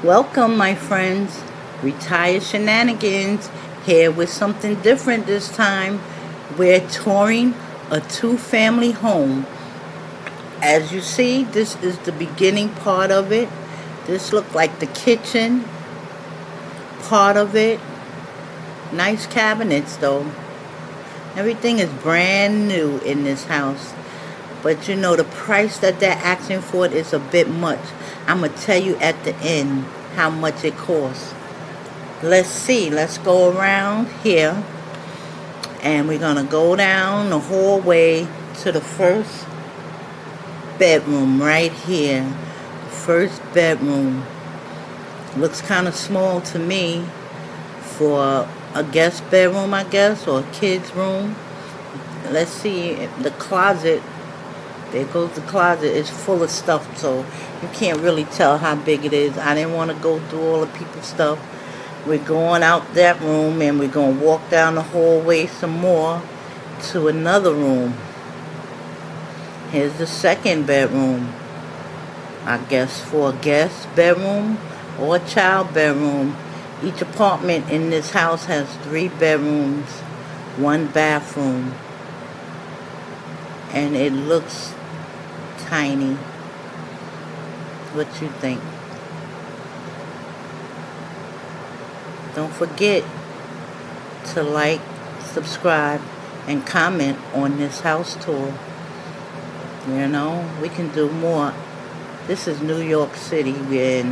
Welcome, my friends. Retired Shenanigans here with something different this time. We're touring a two-family home. As you see, this is the beginning part of it. This looked like the kitchen part of it. Nice cabinets, though. Everything is brand new in this house. But you know, the price that they're asking for it is a bit much. I'm going to tell you at the end how much it costs. Let's see. Let's go around here. And we're going to go down the hallway to the first bedroom right here. The first bedroom. Looks kind of small to me for a guest bedroom, I guess, or a kid's room. Let's see. The closet. There goes the closet. It's full of stuff, so you can't really tell how big it is. I didn't want to go through all the people's stuff. We're going out that room, and we're going to walk down the hallway some more to another room. Here's the second bedroom. I guess for a guest bedroom or a child bedroom. Each apartment in this house has 3 bedrooms, 1 bathroom. And it looks tiny. What you think? Don't forget to like, subscribe, and comment on this house tour. You know, we can do more. This is New York City. We're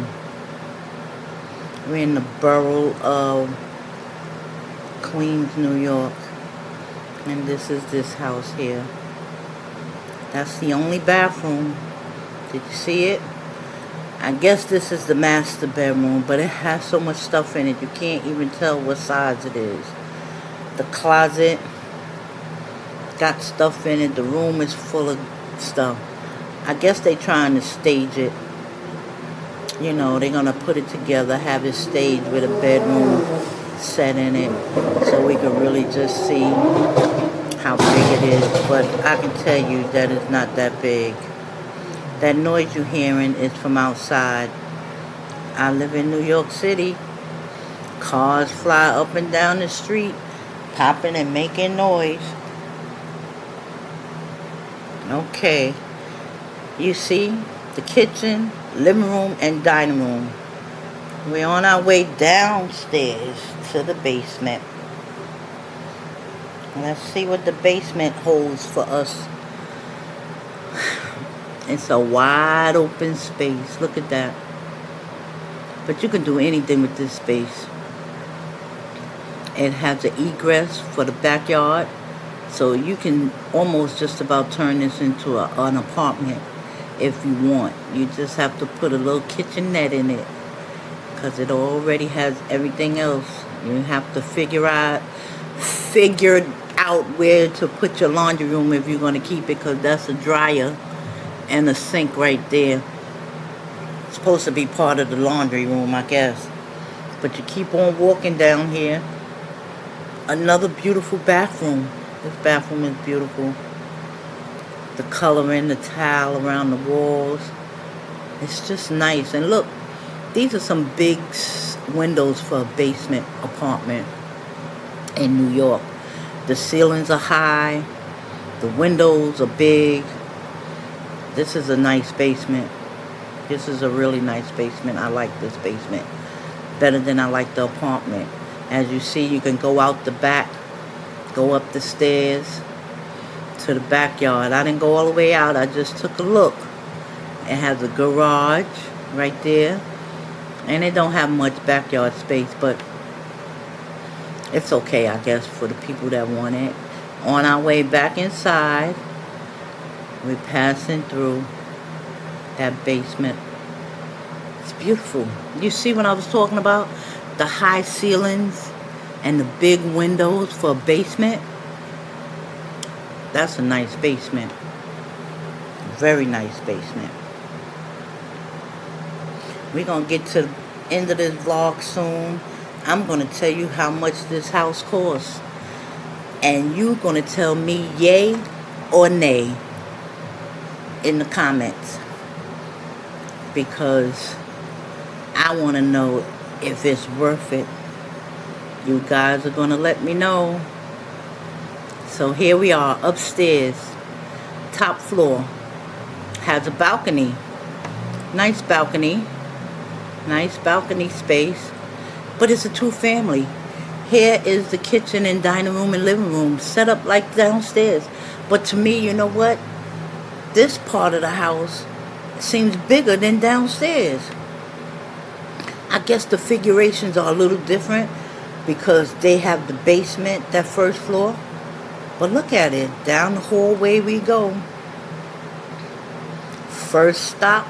in the borough of Queens, New York. And this is this house here. That's the only bathroom. Did you see it? I guess this is the master bedroom, but it has so much stuff in it, you can't even tell what size it is. The closet got stuff in it. The room is full of stuff. I guess they're trying to stage it. You know, they're going to put it together, have it staged with a bedroom set in it, so we can really just see how big it is. But I can tell you that it's not that big. That noise you're hearing is from outside. I live in New York City. Cars fly up and down the street, popping and making noise. Okay. You see the kitchen, living room, and dining room. We're on our way downstairs to the basement. Let's see what the basement holds for us. It's a wide open space. Look at that. But you can do anything with this space. It has an egress for the backyard. So you can almost just about turn this into an apartment if you want. You just have to put a little kitchenette in it, because it already has everything else. You have to figure out where to put your laundry room if you're going to keep it, because that's a dryer and a sink right there. It's supposed to be part of the laundry room, I guess. But you keep on walking down here. Another beautiful bathroom. This bathroom is beautiful. The coloring, the tile around the walls. It's just nice. And look, these are some big windows for a basement apartment in New York. The ceilings are high. The windows are big. This is a nice basement. This is a really nice basement. I like this basement better than I like the apartment. As you see, you can go out the back, go up the stairs to the backyard. I didn't go all the way out. I just took a look. It has a garage right there. And it don't have much backyard space, but it's okay, I guess, for the people that want it. On our way back inside, we're passing through that basement. It's beautiful. You see what I was talking about? The high ceilings and the big windows for a basement. That's a nice basement. Very nice basement. We're going to get to the end of this vlog soon. I'm going to tell you how much this house costs. And you're going to tell me yay or nay in the comments. Because I want to know if it's worth it. You guys are going to let me know. So here we are upstairs, top floor. Has a balcony. Nice balcony space. But it's a two-family. Here is the kitchen and dining room and living room set up like downstairs. But to me, you know what? This part of the house seems bigger than downstairs. I guess the figurations are a little different because they have the basement, that first floor. But look at it. Down the hallway we go. First stop,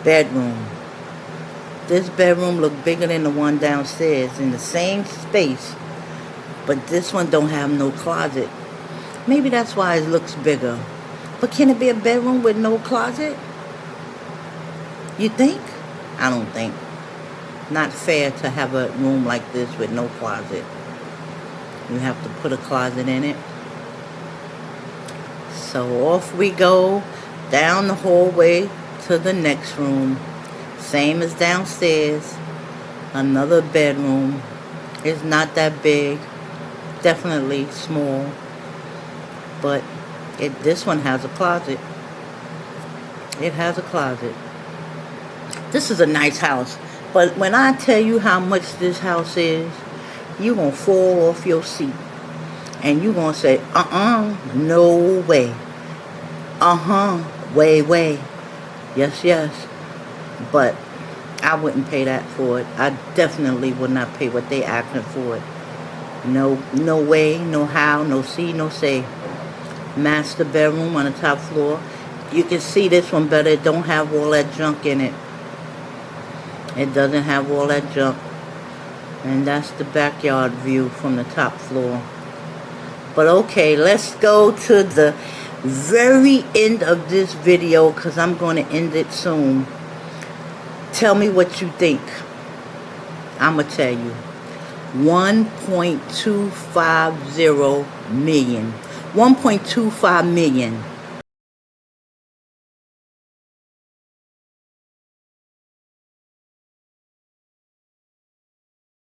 bedroom. This bedroom look bigger than the one downstairs in the same space. But this one don't have no closet. Maybe that's why it looks bigger. But can it be a bedroom with no closet? You think? I don't think. Not fair to have a room like this with no closet. You have to put a closet in it. So off we go down the hallway to the next room. Same as downstairs. Another bedroom. It's not that big. Definitely small. But this one has a closet. It has a closet. This is a nice house. But when I tell you how much this house is, you're going to fall off your seat. And you're going to say, no way. Way. Yes. But I wouldn't pay that for it. I definitely would not pay what they asking for it. No way, no how, no see, no say. Master bedroom on the top floor. You can see this one better. It don't have all that junk in it. It doesn't have all that junk. And that's the backyard view from the top floor. But okay, let's go to the very end of this video because I'm going to end it soon. Tell me what you think. I'm going to tell you. 1.250 million. 1.25 million.